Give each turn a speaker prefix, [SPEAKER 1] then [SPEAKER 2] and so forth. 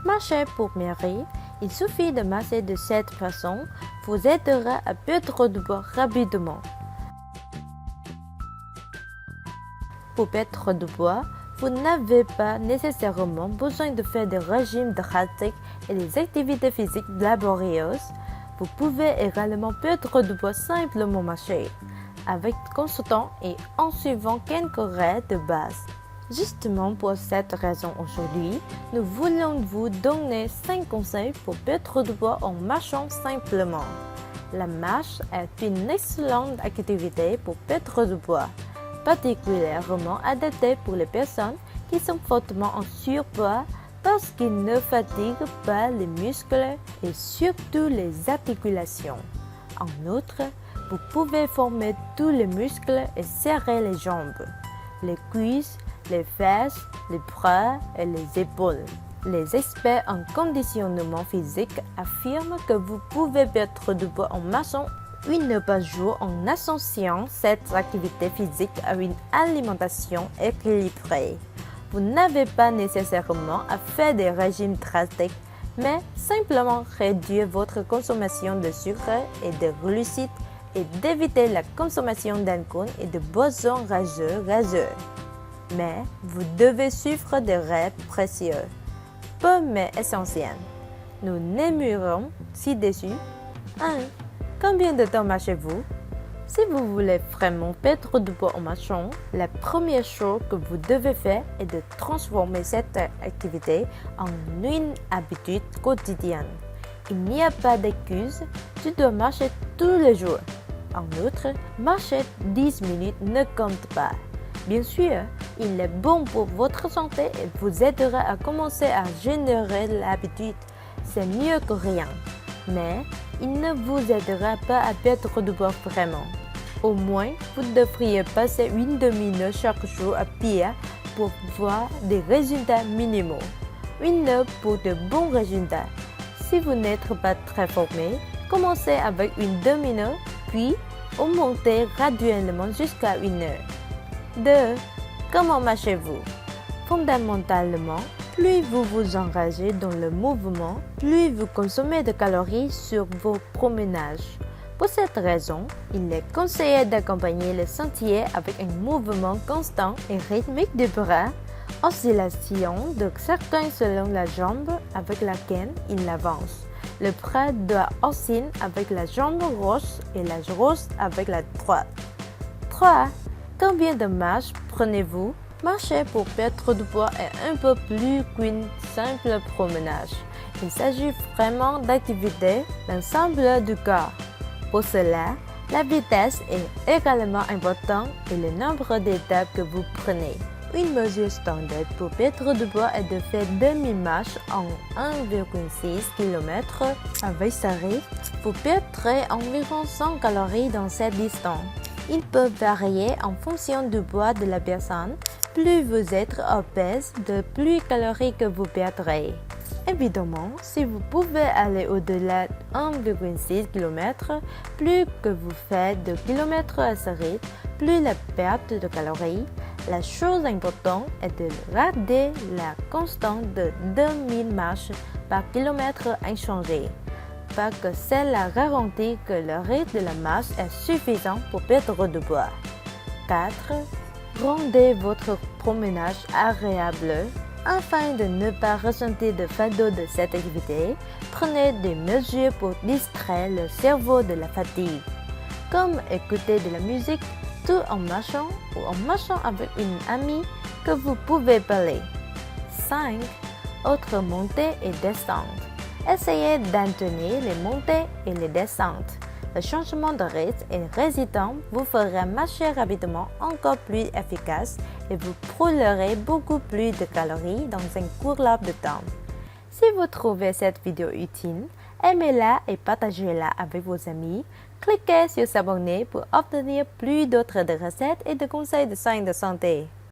[SPEAKER 1] Marcher pour maigrir, il suffit de marcher de cette façon, vous aidera à perdre du poids rapidement. Pour perdre du poids, vous n'avez pas nécessairement besoin de faire des régimes drastiques et des activités physiques laborieuses. Vous pouvez également perdre du poids simplement marcher, avec consultant et en suivant quelques règles de base. Justement pour cette raison aujourd'hui, nous voulons vous donner 5 conseils pour perdre du poids en marchant simplement. La marche est une excellente activité pour perdre du poids, particulièrement adaptée pour les personnes qui sont fortement en surpoids parce qu'ils ne fatiguent pas les muscles et surtout les articulations. En outre, vous pouvez former tous les muscles et serrer les jambes, les cuisses, les fesses, les bras et les épaules. Les experts en conditionnement physique affirment que vous pouvez perdre du poids en marchant 1 heure par jour en associant cette activité physique à une alimentation équilibrée. Vous n'avez pas nécessairement à faire des régimes drastiques, mais simplement réduire votre consommation de sucre et de glucides et d'éviter la consommation d'alcool et de boissons gazeuses. Mais vous devez suivre des règles précieuses, peu mais essentielles. Nous n'aimerons ci-dessus. 1. Combien de temps marchez-vous? Si vous voulez vraiment perdre du poids en marchant, la première chose que vous devez faire est de transformer cette activité en une habitude quotidienne. Il n'y a pas d'excuse, tu dois marcher tous les jours. En outre, marcher 10 minutes ne compte pas. Bien sûr, il est bon pour votre santé et vous aidera à commencer à générer l'habitude. C'est mieux que rien. Mais il ne vous aidera pas à perdre du poids vraiment. Au moins, vous devriez passer une demi-heure chaque jour à pied pour voir des résultats minimaux. 1 heure pour de bons résultats. Si vous n'êtes pas très formé, commencez avec une demi-heure, puis augmentez graduellement jusqu'à 1 heure. 2. Comment marchez-vous? Fondamentalement, plus vous vous engagez dans le mouvement, plus vous consommez de calories sur vos promenages. Pour cette raison, il est conseillé d'accompagner le sentier avec un mouvement constant et rythmique des bras, oscillation de chacun selon la jambe avec laquelle il avance. Le bras doit osciller avec la jambe gauche et la gauche avec la droite. 3. Combien de marches prenez-vous? Marcher pour perdre du poids est un peu plus qu'une simple promenage. Il s'agit vraiment d'activités l'ensemble du corps. Pour cela, la vitesse est également importante et le nombre d'étapes que vous prenez. Une mesure standard pour perdre du poids est de faire demi-marche en 1,6 km. Avec ce rythme, vous perdrez environ 100 calories dans cette distance. Il peut varier en fonction du poids de la personne. Plus vous êtes obèse, de plus calories que vous perdrez. Évidemment, si vous pouvez aller au-delà de 1,6 km, plus que vous faites de kilomètres à ce rythme, plus la perte de calories. La chose importante est de garder la constante de 2000 marches par kilomètre inchangée, parce que cela garantit que le rythme de la marche est suffisant pour perdre du poids. 4. Rendez votre promenage agréable. Afin de ne pas ressentir de fardeau de cette activité, prenez des mesures pour distraire le cerveau de la fatigue, comme écouter de la musique tout en marchant ou en marchant avec une amie que vous pouvez parler. 5. Autres montées et descentes. Essayez d'entonner les montées et les descentes. Le changement de rythme et résistant vous fera marcher rapidement encore plus efficace et vous brûlerez beaucoup plus de calories dans un court laps de temps. Si vous trouvez cette vidéo utile, aimez-la et partagez-la avec vos amis. Cliquez sur s'abonner pour obtenir plus d'autres recettes et de conseils de soins de santé.